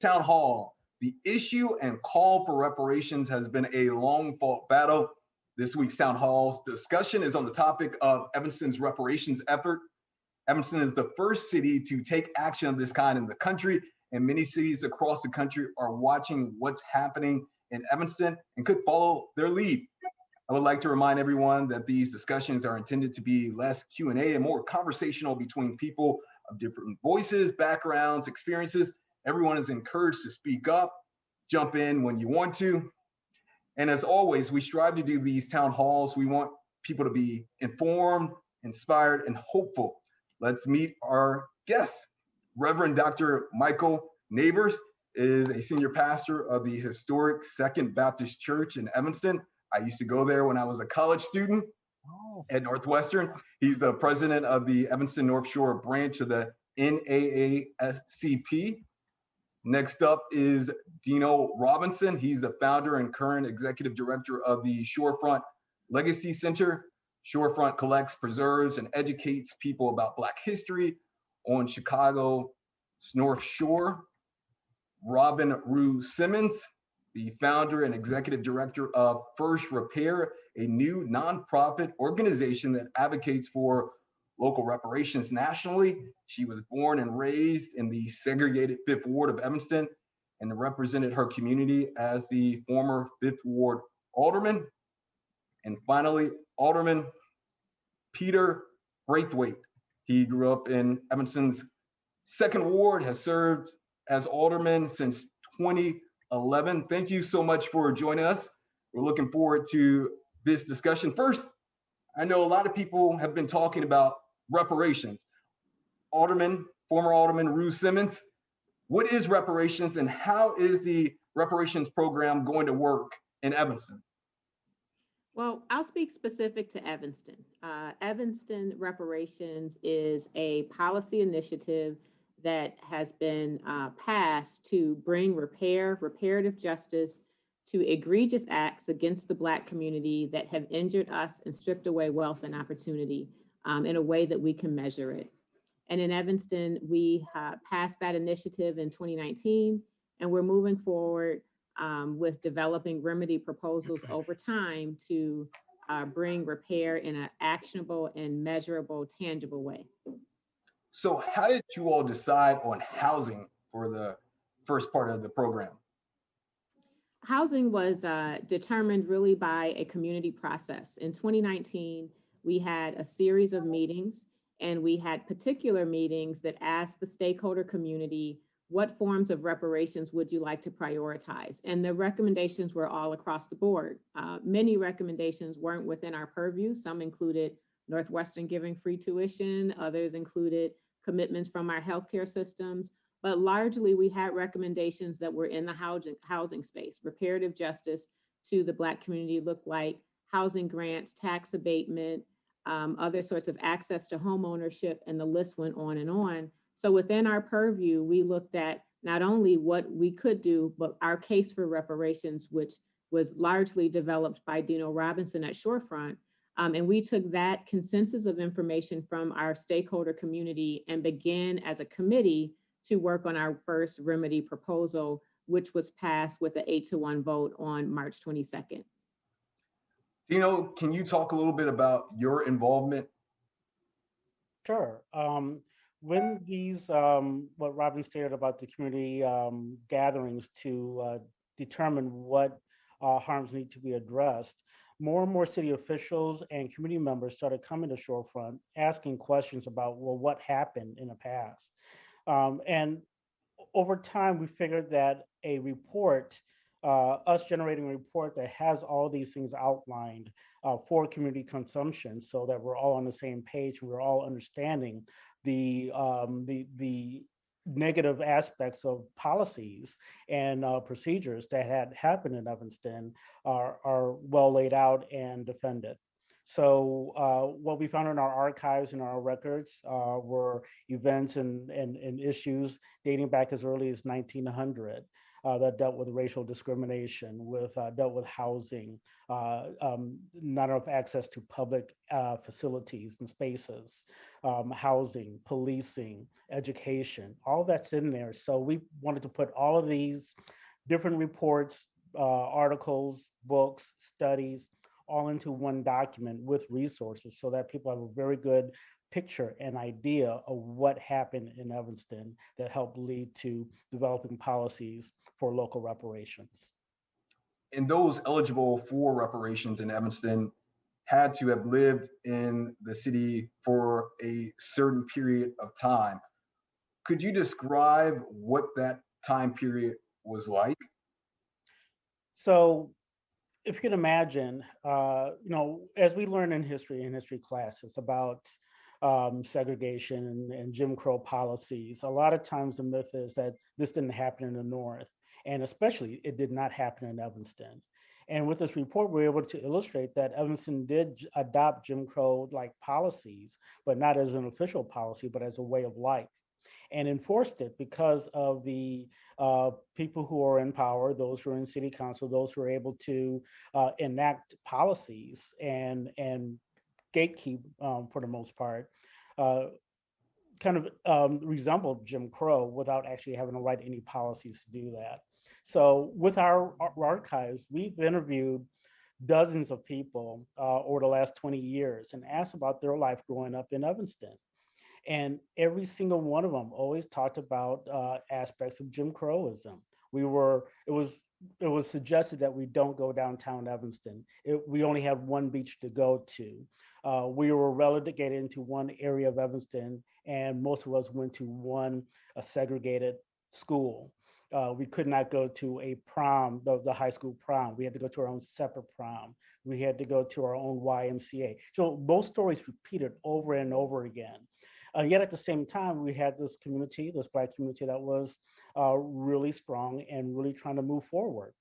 town hall. The issue and call for reparations has been a long fought battle. This week's town hall's discussion is on the topic of Evanston's reparations effort. Evanston is the first city to take action of this kind in the country, and many cities across the country are watching what's happening in Evanston and could follow their lead. I would like to remind everyone that these discussions are intended to be less Q&A and more conversational between people of different voices, backgrounds, experiences. Everyone is encouraged to speak up, jump in when you want to. And as always, we strive to do these town halls. We want people to be informed, inspired, and hopeful. Let's meet our guests. Reverend Dr. Michael Neighbors is a senior pastor of the historic Second Baptist Church in Evanston. I used to go there when I was a college student at Northwestern. He's the president of the Evanston North Shore branch of the NAASCP. Next up is Dino Robinson. He's the founder and current executive director of the Shorefront Legacy Center. Shorefront collects, preserves, and educates people about Black history on Chicago's North Shore. Robin Rue Simmons, the founder and executive director of First Repair, a new nonprofit organization that advocates for local reparations nationally. She was born and raised in the segregated Fifth Ward of Evanston and represented her community as the former Fifth Ward alderman. And finally, Alderman Peter Braithwaite. He grew up in Evanston's Second Ward, has served as alderman since 2011. Thank you so much for joining us. We're looking forward to this discussion. First, I know a lot of people have been talking about reparations. Former Alderman Rue Simmons, what is reparations and how is the reparations program going to work in Evanston? Well, I'll speak specific to Evanston. Evanston reparations is a policy initiative that has been passed to bring reparative justice to egregious acts against the Black community that have injured us and stripped away wealth and opportunity in a way that we can measure it. And in Evanston, we passed that initiative in 2019, and we're moving forward with developing remedy proposals over time to bring repair in an actionable and measurable, tangible way. So how did you all decide on housing for the first part of the program? Housing was determined really by a community process. In 2019, we had a series of meetings, and we had particular meetings that asked the stakeholder community, what forms of reparations would you like to prioritize? And the recommendations were all across the board. Many recommendations weren't within our purview. Some included Northwestern giving free tuition, others included commitments from our healthcare systems, but largely we had recommendations that were in the housing space. Reparative justice to the Black community looked like housing grants, tax abatement, other sorts of access to home ownership, and the list went on and on. So within our purview, we looked at not only what we could do, but our case for reparations, which was largely developed by Dino Robinson at Shorefront. And we took that consensus of information from our stakeholder community and began as a committee to work on our first remedy proposal, which was passed with an 8-1 vote on March 22nd. Dino, can you talk a little bit about your involvement? Sure. When these, what Robin stated about the community gatherings to determine what harms need to be addressed, more and more city officials and community members started coming to Shorefront, asking questions about, well, what happened in the past? And over time, we figured that a report, us generating a report that has all these things outlined for community consumption so that we're all on the same page, we're all understanding the negative aspects of policies and procedures that had happened in Evanston are well laid out and defended. So what we found in our archives and our records were events and issues dating back as early as 1900 that dealt with racial discrimination, dealt with housing, not enough access to public facilities and spaces, housing, policing, education, all that's in there. So we wanted to put all of these different reports, articles, books, studies, all into one document with resources so that people have a very good picture and idea of what happened in Evanston that helped lead to developing policies for local reparations. And those eligible for reparations in Evanston had to have lived in the city for a certain period of time. Could you describe what that time period was like? So if you can imagine, as we learn in history classes about segregation and Jim Crow policies, a lot of times the myth is that this didn't happen in the North, and especially it did not happen in Evanston. And with this report, we were able to illustrate that Evanston did adopt Jim Crow-like policies, but not as an official policy, but as a way of life, and enforced it because of the people who are in power, those who are in city council, those who are able to enact policies and gatekeep for the most part, uh, kind of resembled Jim Crow without actually having to write any policies to do that. So with our archives, we've interviewed dozens of people over the last 20 years and asked about their life growing up in Evanston, and every single one of them always talked about aspects of Jim Crowism. It was suggested that we don't go downtown Evanston. We only have one beach to go to. We were relegated into one area of Evanston, and most of us went to one segregated school. We could not go to a prom, the high school prom. We had to go to our own separate prom. We had to go to our own YMCA. So those stories repeated over and over again. Yet at the same time, we had this community, this Black community that was really strong and really trying to move forward.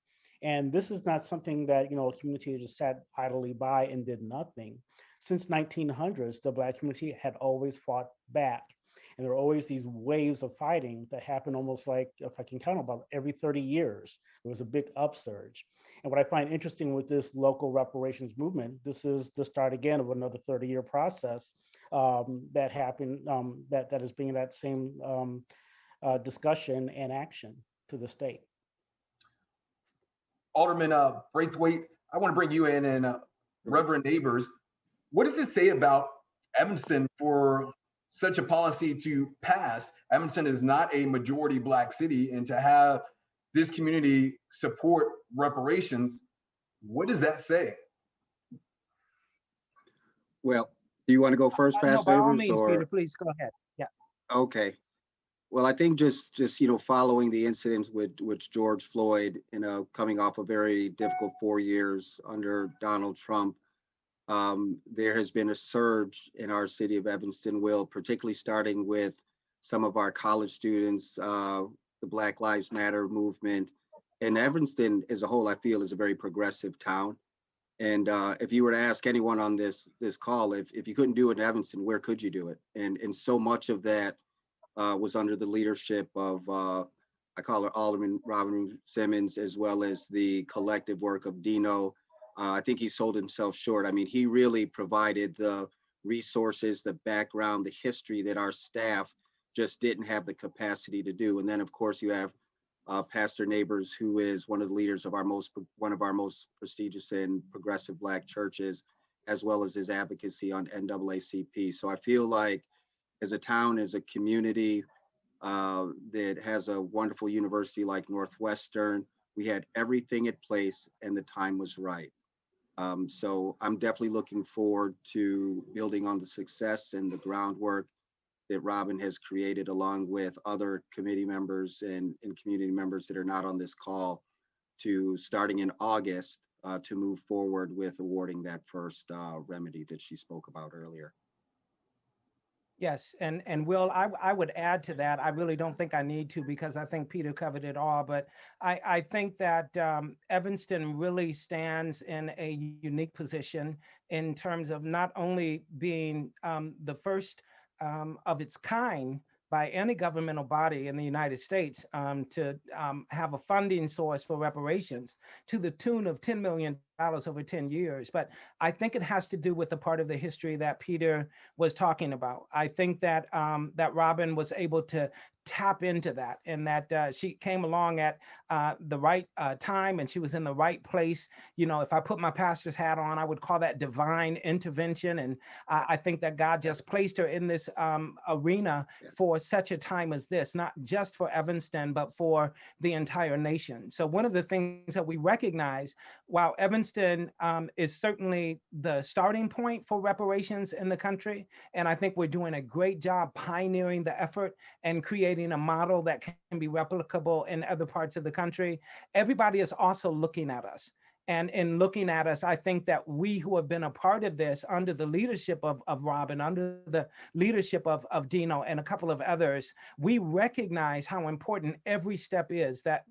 And this is not something that, a community just sat idly by and did nothing. Since 1900s, the Black community had always fought back. And there were always these waves of fighting that happened almost like, if I can count, about every 30 years. There was a big upsurge. And what I find interesting with this local reparations movement, this is the start again of another 30-year process that happened, that is being that same discussion and action to the state. Alderman Braithwaite, I want to bring you in, and Reverend Neighbors. What does it say about Evanston for such a policy to pass? Evanston is not a majority Black city, and to have this community support reparations, what does that say? Well, do you want to go first, No, Pastor by all Neighbors, means, or Peter, please go ahead. Yeah. okay? Well, I think just following the incident with George Floyd, coming off a very difficult 4 years under Donald Trump, there has been a surge in our city of Evanston, Will, particularly starting with some of our college students, the Black Lives Matter movement, and Evanston as a whole, I feel, is a very progressive town. And if you were to ask anyone on this call, if you couldn't do it in Evanston, where could you do it? And so much of that was under the leadership of I call her Alderman Robin Simmons, as well as the collective work of Dino. I think he sold himself short. I mean, he really provided the resources, the background, the history that our staff just didn't have the capacity to do. And then, of course, you have Pastor Neighbors, who is one of the leaders of one of our most prestigious and progressive Black churches, as well as his advocacy on NAACP. So I feel like as a town, as a community that has a wonderful university like Northwestern, we had everything in place and the time was right. So I'm definitely looking forward to building on the success and the groundwork that Robin has created, along with other committee members and community members that are not on this call, to starting in August to move forward with awarding that first remedy that she spoke about earlier. Yes, and Will, I would add to that. I really don't think I need to because I think Peter covered it all. But I think that Evanston really stands in a unique position in terms of not only being the first of its kind by any governmental body in the United States to have a funding source for reparations to the tune of $10 million over 10 years. But I think it has to do with the part of the history that Peter was talking about. I think that that Robin was able to tap into that, and that she came along at the right time, and she was in the right place. You know, if I put my pastor's hat on, I would call that divine intervention. And I think that God just placed her in this arena for such a time as this, not just for Evanston, but for the entire nation. So one of the things that we recognize, while Evanston is certainly the starting point for reparations in the country, and I think we're doing a great job pioneering the effort and creating a model that can be replicable in other parts of the country, everybody is also looking at us. And in looking at us, I think that we who have been a part of this under the leadership of Robin, under the leadership of Dino and a couple of others, we recognize how important every step is that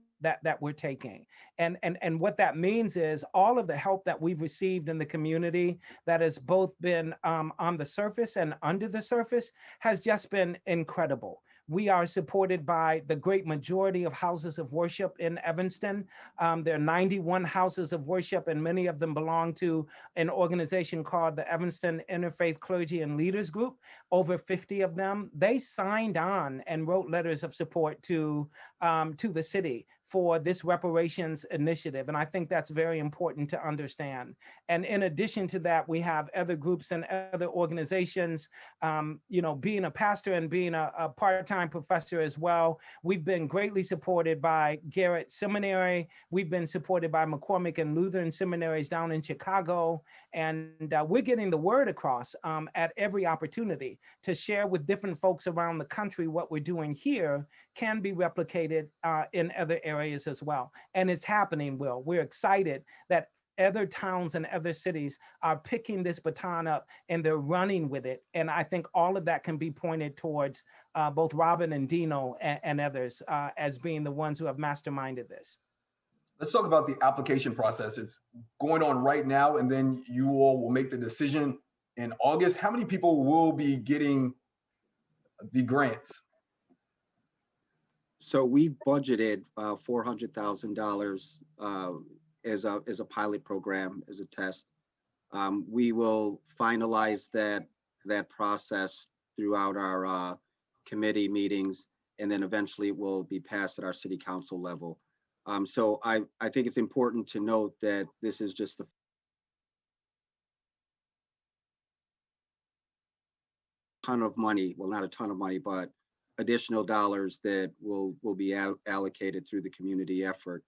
we're taking. And what that means is all of the help that we've received in the community that has both been on the surface and under the surface has just been incredible. We are supported by the great majority of houses of worship in Evanston. There are 91 houses of worship, and many of them belong to an organization called the Evanston Interfaith Clergy and Leaders Group. Over 50 of them, they signed on and wrote letters of support to the city for this reparations initiative. And I think that's very important to understand. And in addition to that, we have other groups and other organizations. You know, being a pastor and being a part-time professor as well, we've been greatly supported by Garrett Seminary. We've been supported by McCormick and Lutheran seminaries down in Chicago. And we're getting the word across at every opportunity to share with different folks around the country what we're doing here can be replicated in other areas as well. And it's happening, Will. We're excited that other towns and other cities are picking this baton up and they're running with it. And I think all of that can be pointed towards both Robin and Dino and others as being the ones who have masterminded this. Let's talk about the application process. It's going on right now, and then you all will make the decision in August. How many people will be getting the grants? So we budgeted $400,000 as a pilot program, as a test. We will finalize that process throughout our committee meetings, and then eventually it will be passed at our city council level. So I think it's important to note that this is just the ton of money, well, not a ton of money, but additional dollars that will be allocated through the community effort.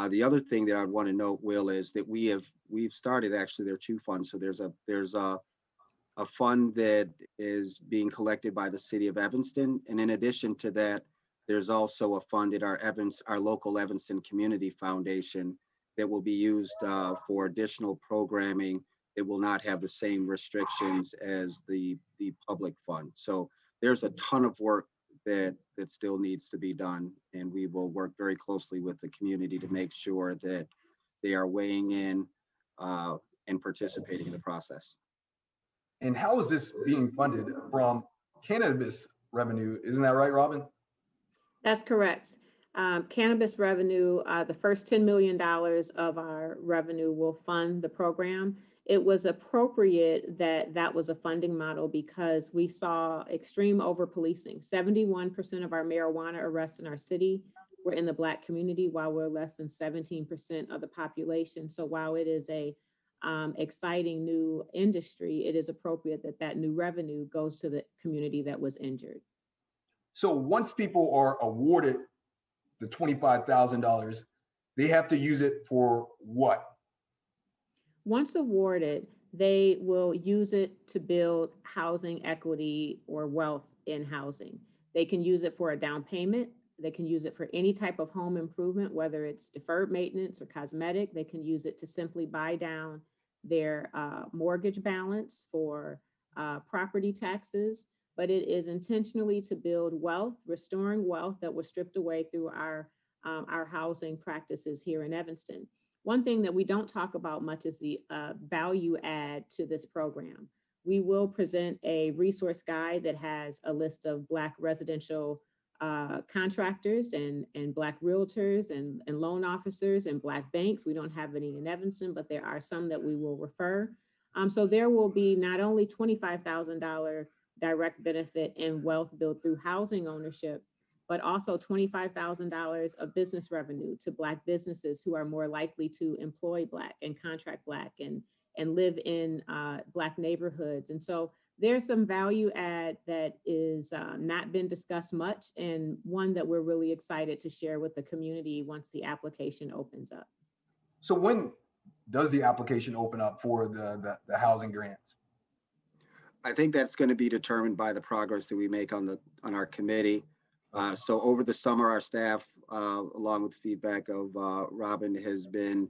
The other thing that I'd want to note, Will, is that we've started, actually there are two funds. So there's a fund that is being collected by the city of Evanston, and in addition to that, there's also a fund at our local Evanston Community Foundation that will be used for additional programming that will not have the same restrictions as the public fund. So there's a ton of work that still needs to be done, and we will work very closely with the community to make sure that they are weighing in and participating in the process. And how is this being funded from cannabis revenue? Isn't that right, Robin? That's correct. Cannabis revenue, the first $10 million of our revenue will fund the program. It was appropriate that that was a funding model because we saw extreme over-policing. 71% of our marijuana arrests in our city were in the Black community, while we're less than 17% of the population. So while it is a exciting new industry, it is appropriate that that new revenue goes to the community that was injured. So once people are awarded the $25,000, they have to use it for what? Once awarded, they will use it to build housing equity or wealth in housing. They can use it for a down payment. They can use it for any type of home improvement, whether it's deferred maintenance or cosmetic. They can use it to simply buy down their mortgage balance for property taxes. but it is intentionally to build wealth, restoring wealth that was stripped away through our housing practices here in Evanston. One thing that we don't talk about much is the value add to this program. We will present a resource guide that has a list of Black residential contractors and Black realtors and loan officers and Black banks. We don't have any in Evanston, but there are some that we will refer. So there will be not only $25,000 direct benefit and wealth built through housing ownership, but also $25,000 of business revenue to Black businesses who are more likely to employ Black and contract Black and live in Black neighborhoods. And so there's some value add that is not been discussed much, and one that we're really excited to share with the community once the application opens up. So when does the application open up for the housing grants? I think that's going to be determined by the progress that we make on our committee. So over the summer, our staff, along with feedback of Robin, has been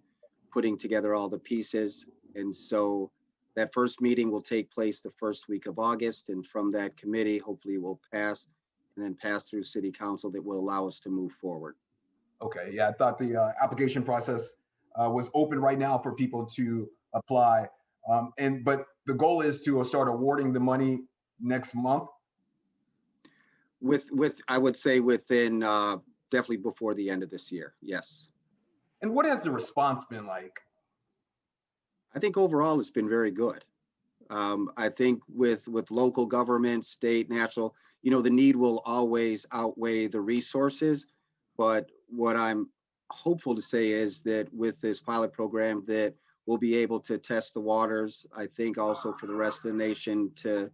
putting together all the pieces. And so that first meeting will take place the first week of August. And from that committee, hopefully will pass and then pass through city council that will allow us to move forward. Okay, yeah, I thought the application process was open right now for people to apply. But the goal is to start awarding the money next month. I would say within definitely before the end of this year. Yes. And what has the response been like? I think overall it's been very good. I think with local government, state, national, the need will always outweigh the resources. But what I'm hopeful to say is that with this pilot program that we'll be able to test the waters. I think also for the rest of the nation to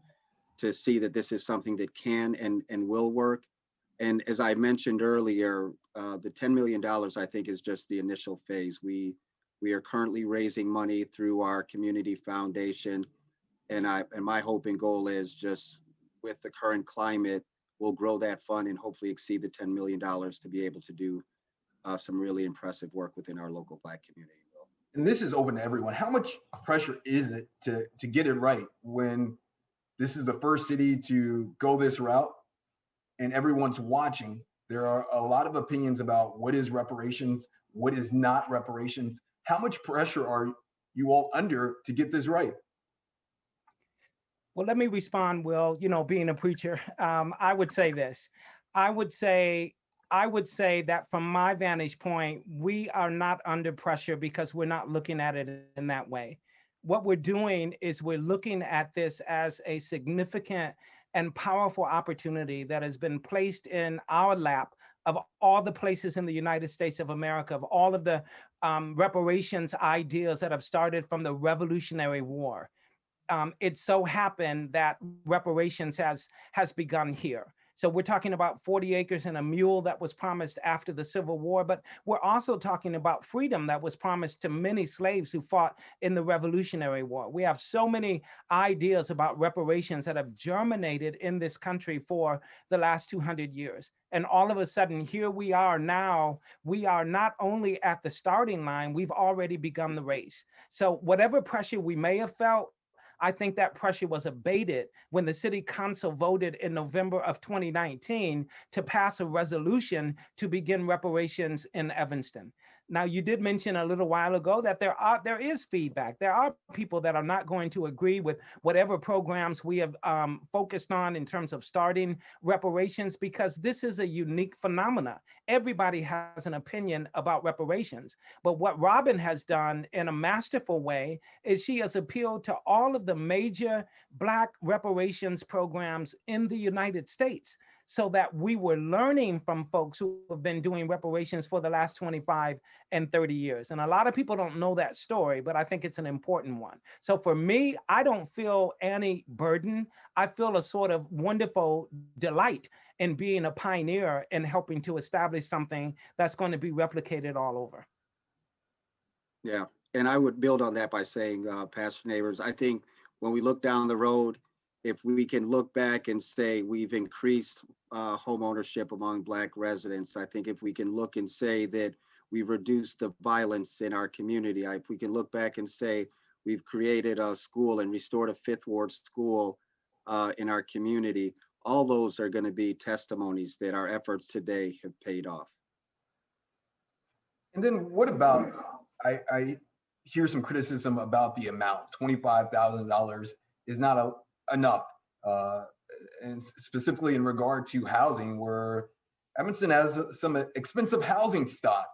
see that this is something that can and will work. And as I mentioned earlier, the $10 million I think is just the initial phase. We are currently raising money through our community foundation. And my hope and goal is just with the current climate, we'll grow that fund and hopefully exceed the $10 million to be able to do some really impressive work within our local Black community. And this is open to everyone. How much pressure is it to get it right when this is the first city to go this route and everyone's watching? There are a lot of opinions about what is reparations, what is not reparations. How much pressure are you all under to get this right? Well, let me respond, Will. Being a preacher, I would say this. I would say that from my vantage point, we are not under pressure because we're not looking at it in that way. What we're doing is we're looking at this as a significant and powerful opportunity that has been placed in our lap of all the places in the United States of America, of all of the reparations ideas that have started from the Revolutionary War. It so happened that reparations has begun here. So we're talking about 40 acres and a mule that was promised after the Civil War, but we're also talking about freedom that was promised to many slaves who fought in the Revolutionary War. We have so many ideas about reparations that have germinated in this country for the last 200 years. And all of a sudden, here we are now, we are not only at the starting line, we've already begun the race. So whatever pressure we may have felt, I think that pressure was abated when the city council voted in November of 2019 to pass a resolution to begin reparations in Evanston. Now, you did mention a little while ago that there is feedback. There are people that are not going to agree with whatever programs we have focused on in terms of starting reparations, because this is a unique phenomena. Everybody has an opinion about reparations. But what Robin has done in a masterful way is she has appealed to all of the major Black reparations programs in the United States, so that we were learning from folks who have been doing reparations for the last 25 and 30 years. And a lot of people don't know that story, but I think it's an important one. So for me, I don't feel any burden. I feel a sort of wonderful delight in being a pioneer and helping to establish something that's going to be replicated all over. Yeah, and I would build on that by saying, Pastor Neighbors, I think when we look down the road, if we can look back and say we've increased home ownership among Black residents, I think if we can look and say that we've reduced the violence in our community, if we can look back and say we've created a school and restored a Fifth Ward school in our community, all those are going to be testimonies that our efforts today have paid off. And then what about, I hear some criticism about the amount. $25,000 is not enough, and specifically in regard to housing, where Evanston has some expensive housing stock,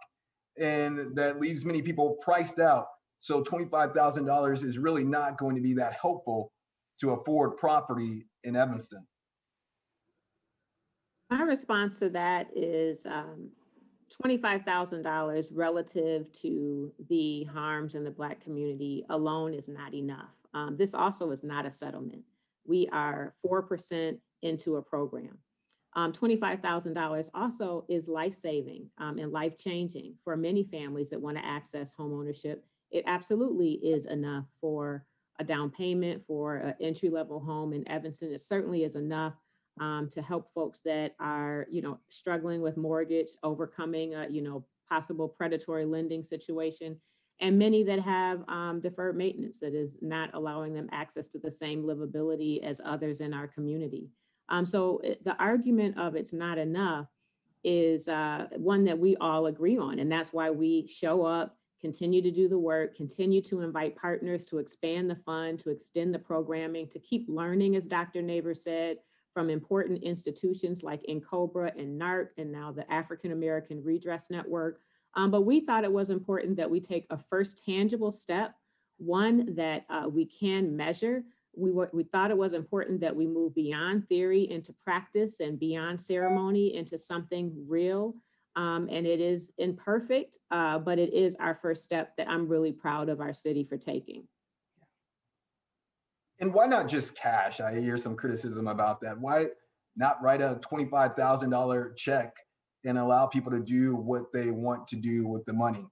and that leaves many people priced out. So $25,000 is really not going to be that helpful to afford property in Evanston. My response to that is $25,000 relative to the harms in the Black community alone is not enough. This also is not a settlement. We are 4% into a program. $25,000 also is life-saving and life-changing for many families that want to access homeownership. It absolutely is enough for a down payment for an entry-level home in Evanston. It certainly is enough to help folks that are, struggling with mortgage, overcoming a, possible predatory lending situation, and many that have deferred maintenance that is not allowing them access to the same livability as others in our community. So the argument of it's not enough is one that we all agree on, and that's why we show up, continue to do the work, continue to invite partners to expand the fund, to extend the programming, to keep learning, as Dr. Neighbor said, from important institutions like NCOBRA and NARC, and now the African American Redress Network. But we thought it was important that we take a first tangible step, one that we can measure. We thought it was important that we move beyond theory into practice and beyond ceremony into something real. And it is imperfect, but it is our first step that I'm really proud of our city for taking. And why not just cash? I hear some criticism about that. Why not write a $25,000 check and allow people to do what they want to do with the money?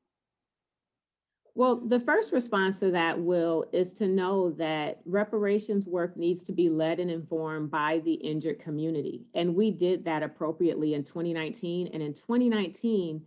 Well, the first response to that, Will, is to know that reparations work needs to be led and informed by the injured community. And we did that appropriately in 2019. And in 2019,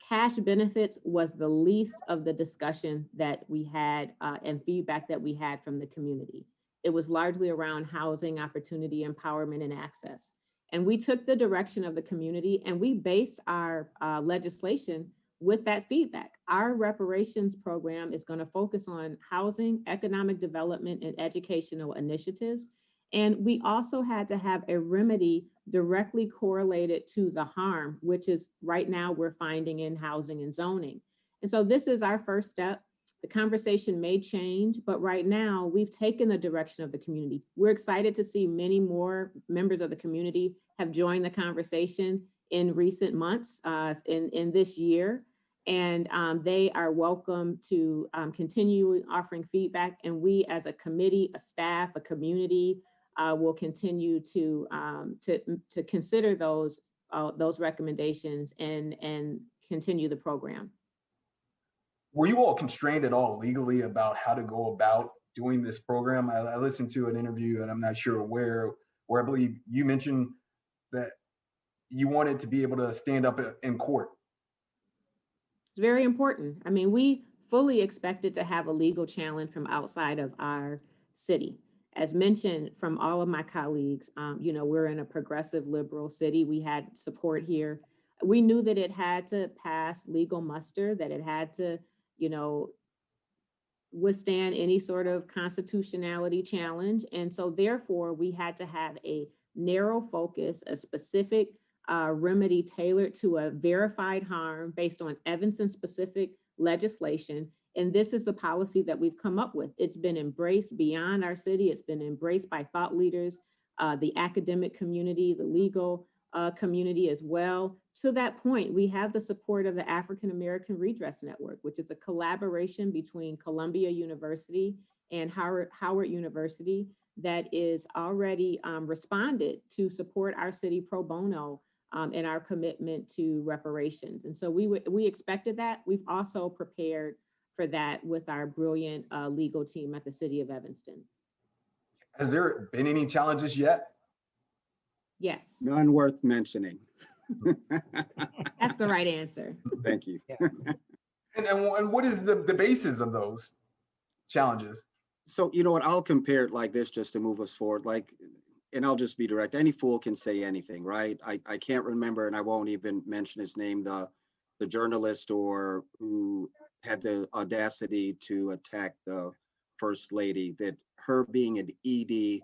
cash benefits was the least of the discussion that we had and feedback that we had from the community. It was largely around housing, opportunity, empowerment, and access. And we took the direction of the community and we based our legislation with that feedback. Our reparations program is going to focus on housing, economic development, and educational initiatives. And we also had to have a remedy directly correlated to the harm, which is right now we're finding in housing and zoning. And so this is our first step. The conversation may change, but right now we've taken the direction of the community. We're excited to see many more members of the community have joined the conversation in recent months, in this year. And they are welcome to continue offering feedback. And we as a committee, a staff, a community will continue to consider those recommendations and continue the program. Were you all constrained at all legally about how to go about doing this program? I listened to an interview, and I'm not sure where I believe you mentioned that you wanted to be able to stand up in court. It's very important. I mean, we fully expected to have a legal challenge from outside of our city. As mentioned from all of my colleagues, we're in a progressive liberal city. We had support here. We knew that it had to pass legal muster, that it had to, withstand any sort of constitutionality challenge. And so therefore we had to have a narrow focus, a specific remedy tailored to a verified harm based on Evanston specific legislation. And this is the policy that we've come up with. It's been embraced beyond our city. It's been embraced by thought leaders, the academic community, the legal community as well. To that point, we have the support of the African American Redress Network, which is a collaboration between Columbia University and Howard University that is already responded to support our city pro bono and our commitment to reparations. And so we expected that. We've also prepared for that with our brilliant legal team at the City of Evanston. Has there been any challenges yet? Yes. None worth mentioning. That's the right answer. Thank you. Yeah. And what is the basis of those challenges? So, you know what, I'll compare it like this just to move us forward. Like and I'll just be direct, any fool can say anything, right? I can't remember, and I won't even mention his name, the journalist or who had the audacity to attack the first lady, that her being an ED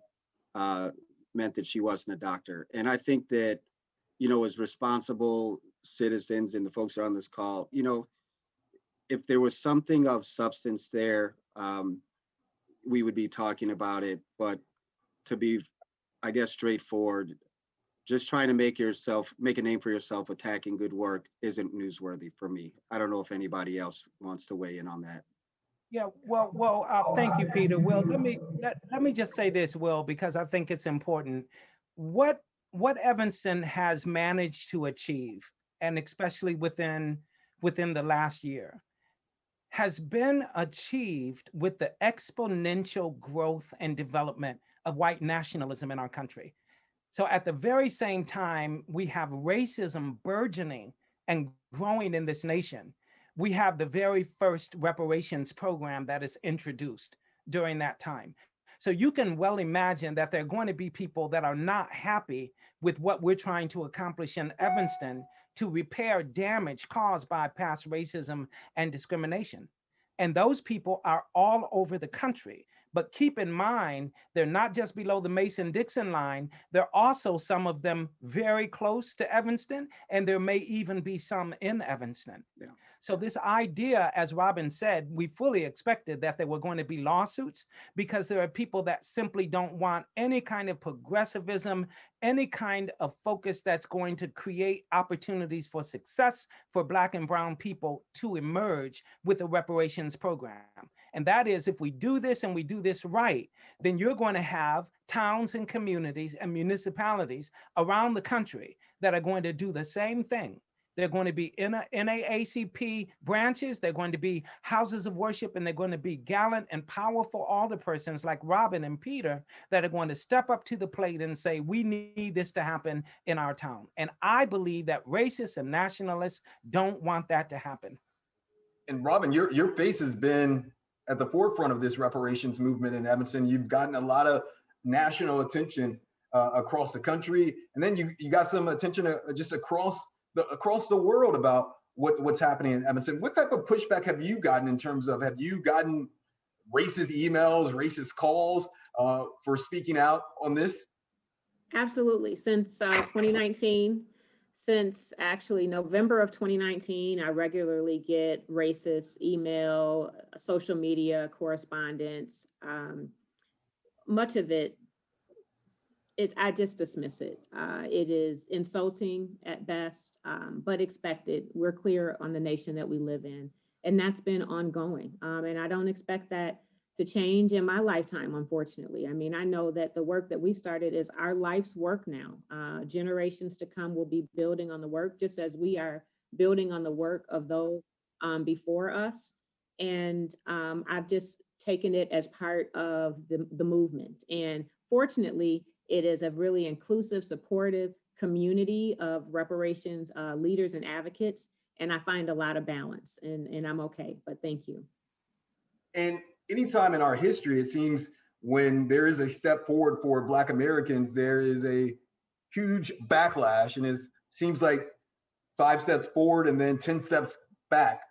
meant that she wasn't a doctor. And I think that, as responsible citizens and the folks that are on this call, if there was something of substance there, we would be talking about it. But to be, I guess, straightforward, just trying to make a name for yourself attacking good work isn't newsworthy for me. I don't know if anybody else wants to weigh in on that. Yeah, thank you, Peter. Will, let me just say this, Will, because I think it's important. What Evanston has managed to achieve, and especially within the last year, has been achieved with the exponential growth and development of white nationalism in our country. So at the very same time, we have racism burgeoning and growing in this nation. We have the very first reparations program that is introduced during that time. So you can well imagine that there are going to be people that are not happy with what we're trying to accomplish in Evanston to repair damage caused by past racism and discrimination. And those people are all over the country. But keep in mind, they're not just below the Mason-Dixon line. There are also some of them very close to Evanston, and there may even be some in Evanston. Yeah. So this idea, as Robin said, we fully expected that there were going to be lawsuits because there are people that simply don't want any kind of progressivism, any kind of focus that's going to create opportunities for success for Black and brown people to emerge with a reparations program. And that is, if we do this and we do this right, then you're going to have towns and communities and municipalities around the country that are going to do the same thing. They're going to be NAACP branches. They're going to be houses of worship, and they're going to be gallant and powerful alderpersons like Robin and Peter that are going to step up to the plate and say, we need this to happen in our town. And I believe that racists and nationalists don't want that to happen. And Robin, your face has been at the forefront of this reparations movement in Evanston. You've gotten a lot of national attention across the country, and then you got some attention just across the world about what's happening in Evanston. What type of pushback have you gotten in terms of, have you gotten racist emails, racist calls for speaking out on this? Absolutely. Since 2019, since actually November of 2019, I regularly get racist email, social media correspondence. Much of it, I just dismiss it. It is insulting at best, but expected. We're clear on the nation that we live in, and that's been ongoing. And I don't expect that to change in my lifetime, unfortunately. I mean, I know that the work that we've started is our life's work now. Generations to come will be building on the work, just as we are building on the work of those before us. And I've just taken it as part of the movement. And fortunately, it is a really inclusive, supportive community of reparations leaders and advocates. And I find a lot of balance, and I'm okay, but thank you. And anytime in our history, it seems when there is a step forward for Black Americans, there is a huge backlash, and it seems like 5 steps forward and then 10 steps back.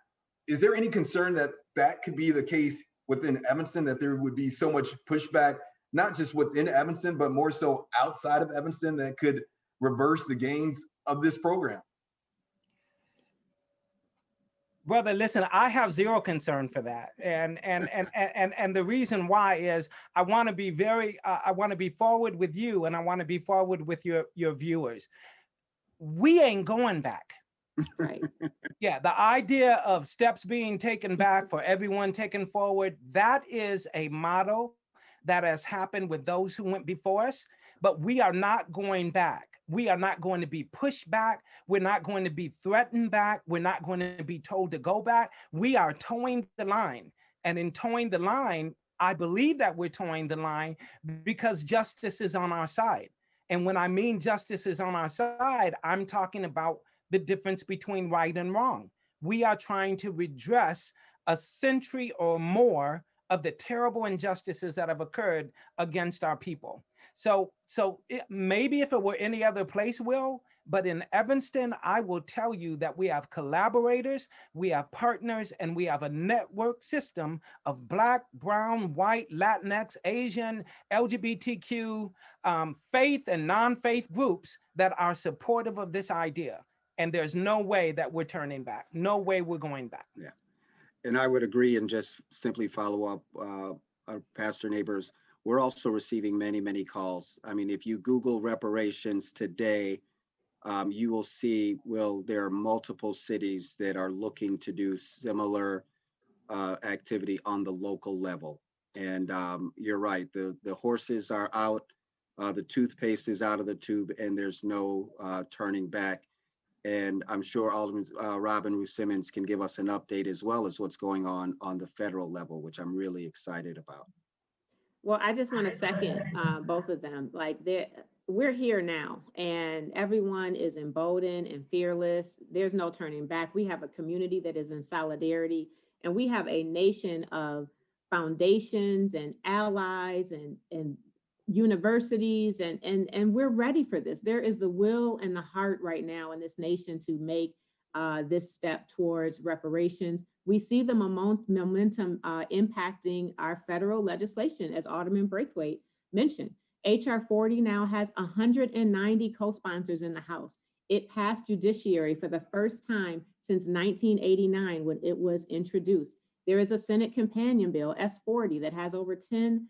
Is there any concern that that could be the case within Evanston, that there would be so much pushback, not just within Evanston, but more so outside of Evanston, that could reverse the gains of this program? Brother, listen, I have zero concern for that. And the reason why is I want to be I want to be forward with you, and I want to be forward with your viewers. We ain't going back. Right. Yeah, the idea of steps being taken back for everyone taken forward, that is a model that has happened with those who went before us, but we are not going back. We are not going to be pushed back. We're not going to be threatened back. We're not going to be told to go back. We are towing the line. And in towing the line, I believe that we're towing the line because justice is on our side. And when I mean justice is on our side, I'm talking about the difference between right and wrong. We are trying to redress a century or more of the terrible injustices that have occurred against our people. Maybe if it were any other place, Will, but in Evanston, I will tell you that we have collaborators, we have partners, and we have a network system of Black, Brown, White, Latinx, Asian, LGBTQ, faith and non-faith groups that are supportive of this idea. And there's no way that we're turning back. No way we're going back. Yeah, and I would agree and just simply follow up, our pastor neighbors. We're also receiving many, many calls. I mean, if you Google reparations today, you will see, well, there are multiple cities that are looking to do similar activity on the local level. And you're right, the horses are out, the toothpaste is out of the tube, and there's no turning back. And I'm sure Alderman Robin Ruth Simmons can give us an update as well as what's going on the federal level, which I'm really excited about. Well, I just want to second both of them. We're here now, and everyone is emboldened and fearless. There's no turning back. We have a community that is in solidarity, and we have a nation of foundations and allies and universities, and we're ready for this. There is the will and the heart right now in this nation to make this step towards reparations. We see the momentum impacting our federal legislation, as Alderman Braithwaite mentioned. HR 40 now has 190 co-sponsors in the House. It passed judiciary for the first time since 1989 when it was introduced. There is a Senate companion bill, S40, that has over 10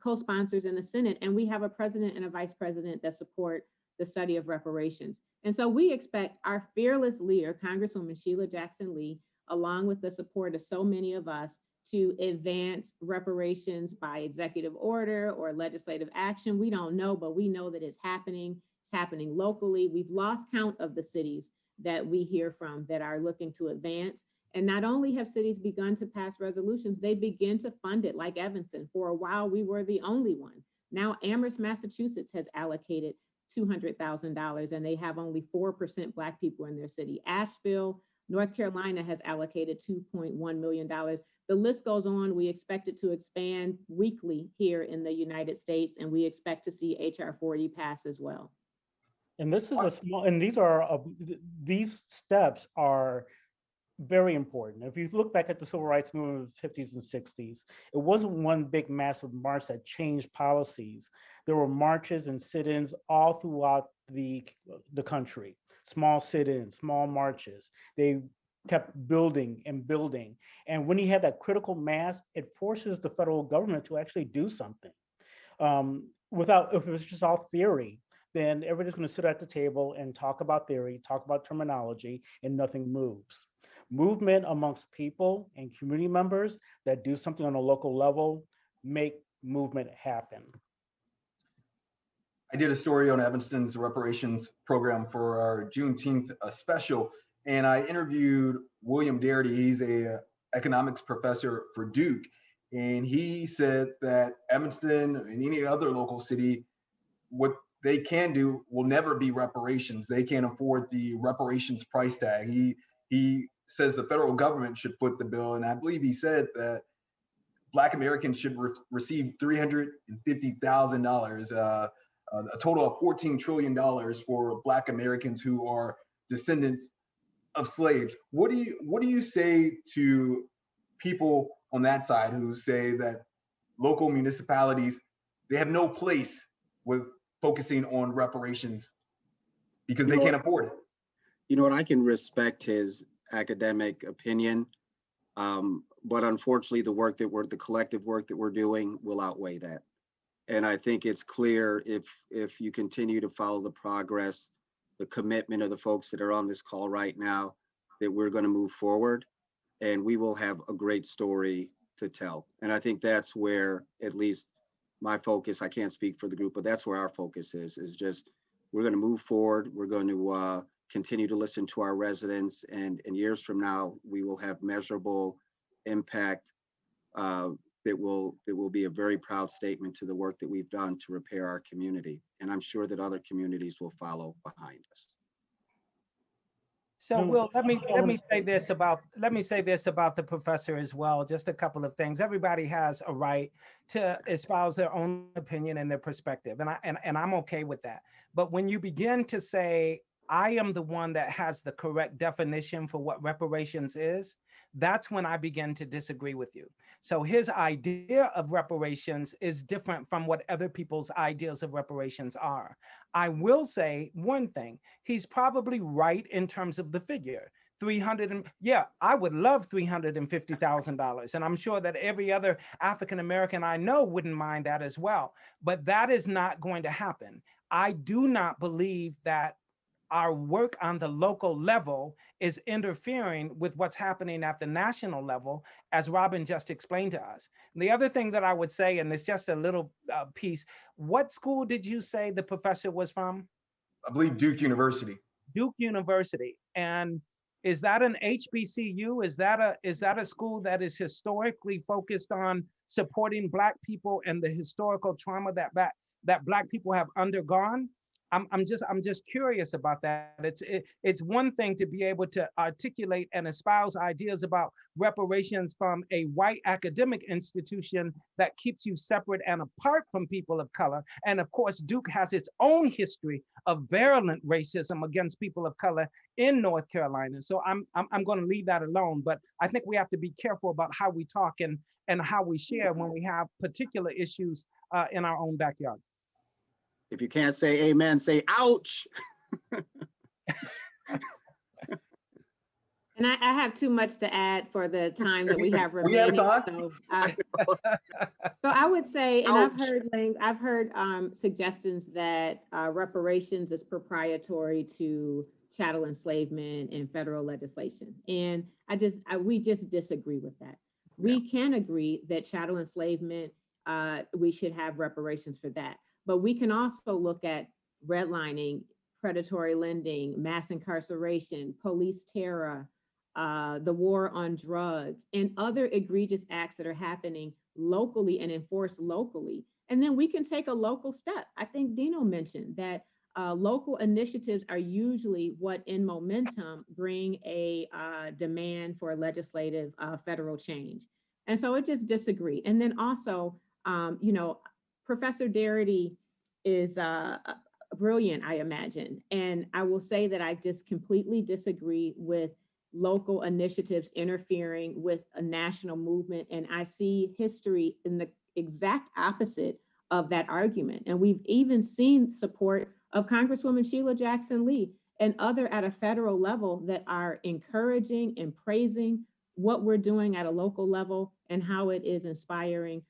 co-sponsors in the Senate, and we have a president and a vice president that support the study of reparations. And so we expect our fearless leader, Congresswoman Sheila Jackson Lee, along with the support of so many of us, to advance reparations by executive order or legislative action. We don't know, but we know that it's happening. It's happening locally. We've lost count of the cities that we hear from that are looking to advance. And not only have cities begun to pass resolutions, they begin to fund it, like Evanston. For a while, we were the only one. Now, Amherst, Massachusetts has allocated $200,000, and they have only 4% Black people in their city. Asheville, North Carolina has allocated $2.1 million. The list goes on. We expect it to expand weekly here in the United States, and we expect to see HR 40 pass as well. And this is a small, and these steps are very important. If you look back at the civil rights movement of the 50s and 60s, it wasn't one big massive march that changed policies. There were marches and sit-ins all throughout the country, small sit-ins, small marches. They kept building and building. And when you have that critical mass, it forces the federal government to actually do something. If it was just all theory, then everybody's going to sit at the table and talk about theory, talk about terminology, and nothing moves. Movement amongst people and community members that do something on a local level make movement happen. I did a story on Evanston's reparations program for our Juneteenth special, and I interviewed William Darity. He's a economics professor for Duke, and he said that Evanston and any other local city, what they can do will never be reparations. They can't afford the reparations price tag. He says the federal government should foot the bill, and I believe he said that Black Americans should receive $350,000, a total of $14 trillion for Black Americans who are descendants of slaves. What do you say to people on that side who say that local municipalities, they have no place with focusing on reparations because they can't afford it? You know what, I can respect his academic opinion, but unfortunately the collective work that we're doing will outweigh that. And I think it's clear, if you continue to follow the progress, the commitment of the folks that are on this call right now, that we're going to move forward and we will have a great story to tell. And I think that's where, at least my focus, I can't speak for the group, but that's where our focus is just, we're going to move forward. We're going to continue to listen to our residents, and years from now, we will have measurable impact that will be a very proud statement to the work that we've done to repair our community. And I'm sure that other communities will follow behind us. So, No, Will, let me I let want me to say say, this about let me say this about the professor as well. Just a couple of things. Everybody has a right to espouse their own opinion and their perspective, and I'm okay with that. But when you begin to say, I am the one that has the correct definition for what reparations is, that's when I begin to disagree with you. So his idea of reparations is different from what other people's ideas of reparations are. I will say one thing, he's probably right in terms of the figure. 300 and yeah, I would love $350,000, and I'm sure that every other African American I know wouldn't mind that as well. But that is not going to happen. I do not believe that our work on the local level is interfering with what's happening at the national level, as Robin just explained to us. And the other thing that I would say, and it's just a little piece, what school did you say the professor was from? I believe Duke University. Duke University. And is that an HBCU? Is that a school that is historically focused on supporting Black people and the historical trauma that Black people have undergone? I'm just curious about that. It's one thing to be able to articulate and espouse ideas about reparations from a white academic institution that keeps you separate and apart from people of color. And of course, Duke has its own history of virulent racism against people of color in North Carolina. So I'm going to leave that alone. But I think we have to be careful about how we talk and how we share when we have particular issues in our own backyard. If you can't say amen, say ouch. And I have too much to add for the time that we have We have remaining. time. So I would say, and Ouch. I've heard suggestions that reparations is proprietary to chattel enslavement and federal legislation, and we just disagree with that. We can agree that chattel enslavement, we should have reparations for that, but we can also look at redlining, predatory lending, mass incarceration, police terror, the war on drugs, and other egregious acts that are happening locally and enforced locally. And then we can take a local step. I think Dino mentioned that local initiatives are usually what in momentum bring a demand for legislative federal change. And so it just disagree. And then also, Professor Darity is brilliant, I imagine. And I will say that I just completely disagree with local initiatives interfering with a national movement. And I see history in the exact opposite of that argument. And we've even seen support of Congresswoman Sheila Jackson Lee and other at a federal level that are encouraging and praising what we're doing at a local level and how it is inspiring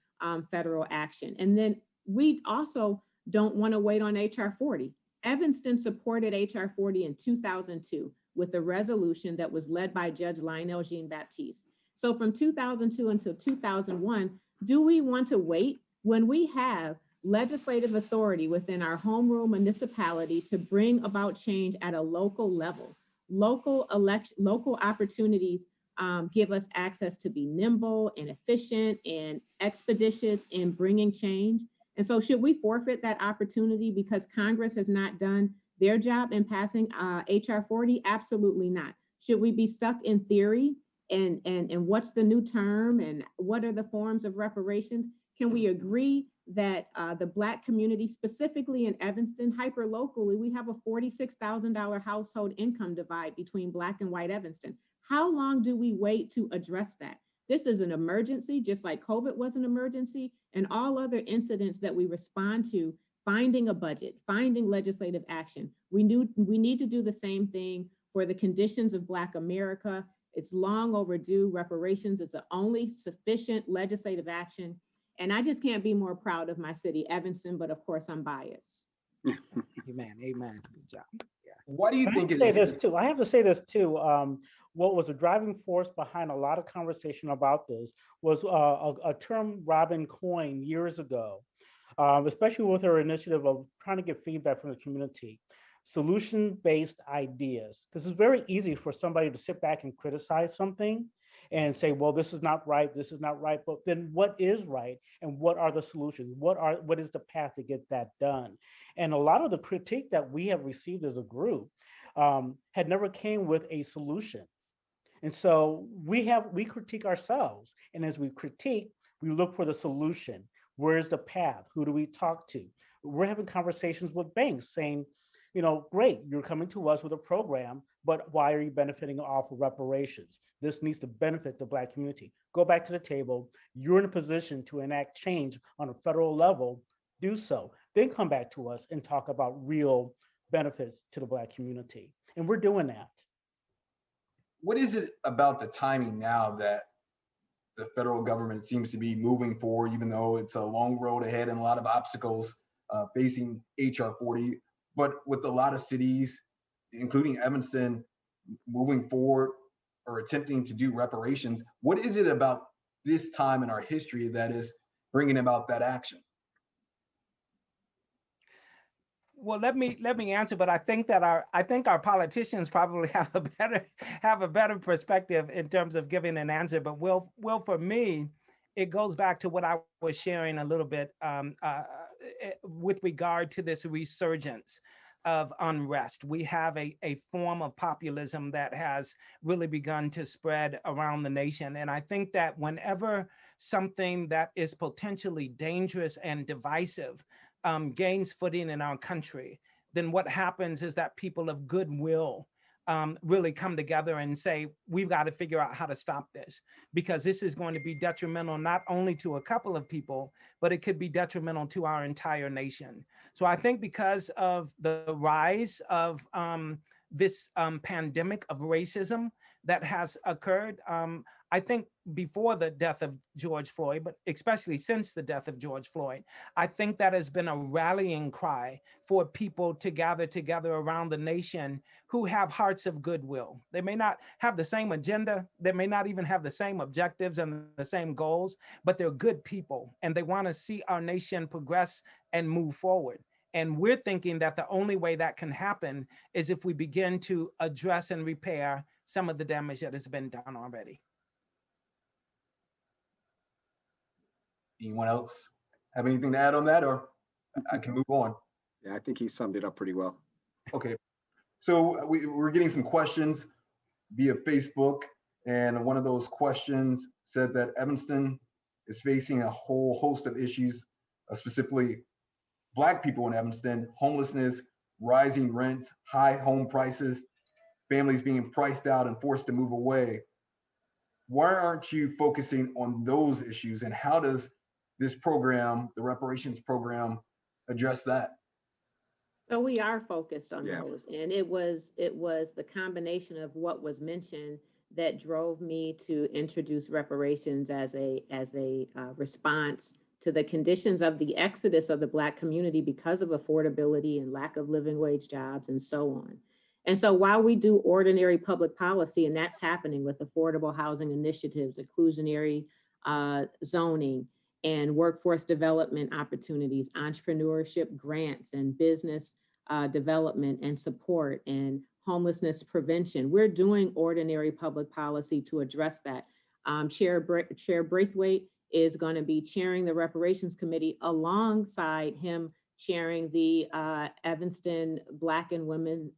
federal action. And then we also don't want to wait on HR 40. Evanston supported HR 40 in 2002 with a resolution that was led by Judge Lionel Jean-Baptiste. So from 2002 until 2001, do we want to wait when we have legislative authority within our home rule municipality to bring about change at a local level? Local opportunities give us access to be nimble and efficient and expeditious in bringing change. And so should we forfeit that opportunity because Congress has not done their job in passing HR 40? Absolutely not. Should we be stuck in theory and what's the new term and what are the forms of reparations? Can we agree that the Black community, specifically in Evanston, hyper locally, we have a $46,000 household income divide between Black and white Evanston? How long do we wait to address that? This is an emergency, just like COVID was an emergency, and all other incidents that we respond to, finding a budget, finding legislative action. We need to do the same thing for the conditions of Black America. It's long overdue. Reparations is the only sufficient legislative action. And I just can't be more proud of my city, Evanston, but of course I'm biased. Amen. Good job. Yeah. Why do you I have think to it say is? this too. I have to say this too. What was a driving force behind a lot of conversation about this was a term Robin coined years ago, especially with her initiative of trying to get feedback from the community. Solution-based ideas. This is very easy for somebody to sit back and criticize something and say, well, this is not right, but then what is right and what are the solutions? What is the path to get that done? And a lot of the critique that we have received as a group had never came with a solution. And so we critique ourselves. And as we critique, we look for the solution. Where's the path? Who do we talk to? We're having conversations with banks saying, great, you're coming to us with a program, but why are you benefiting off of reparations? This needs to benefit the Black community. Go back to the table. You're in a position to enact change on a federal level. Do so. Then come back to us and talk about real benefits to the Black community. And we're doing that. What is it about the timing now that the federal government seems to be moving forward, even though it's a long road ahead and a lot of obstacles facing HR 40, but with a lot of cities, including Evanston, moving forward or attempting to do reparations? What is it about this time in our history that is bringing about that action? Well, let me answer, but I think our politicians probably have a better perspective in terms of giving an answer. But for me, it goes back to what I was sharing a little bit with regard to this resurgence of unrest. We have a form of populism that has really begun to spread around the nation. And I think that whenever something that is potentially dangerous and divisive gains footing in our country, then what happens is that people of goodwill really come together and say, we've got to figure out how to stop this, because this is going to be detrimental not only to a couple of people, but it could be detrimental to our entire nation. So I think because of the rise of this pandemic of racism that has occurred, I think before the death of George Floyd, but especially since the death of George Floyd, I think that has been a rallying cry for people to gather together around the nation who have hearts of goodwill. They may not have the same agenda, they may not even have the same objectives and the same goals, but they're good people and they want to see our nation progress and move forward. And we're thinking that the only way that can happen is if we begin to address and repair some of the damage that has been done already. Anyone else have anything to add on that, or I can move on? Yeah, I think he summed it up pretty well. Okay, so we're getting some questions via Facebook, and one of those questions said that Evanston is facing a whole host of issues, specifically Black people in Evanston: homelessness, rising rents, high home prices, families being priced out and forced to move away. Why aren't you focusing on those issues, and how does this program, the reparations program, address that? So we are focused on Yeah. those, and it was the combination of what was mentioned that drove me to introduce reparations as a response to the conditions of the exodus of the Black community because of affordability and lack of living wage jobs and so on. And so while we do ordinary public policy, and that's happening with affordable housing initiatives, inclusionary zoning, and workforce development opportunities, entrepreneurship grants, and business development and support, and homelessness prevention, we're doing ordinary public policy to address that. Chair Braithwaite is going to be chairing the reparations committee alongside him chairing the Evanston Black and Women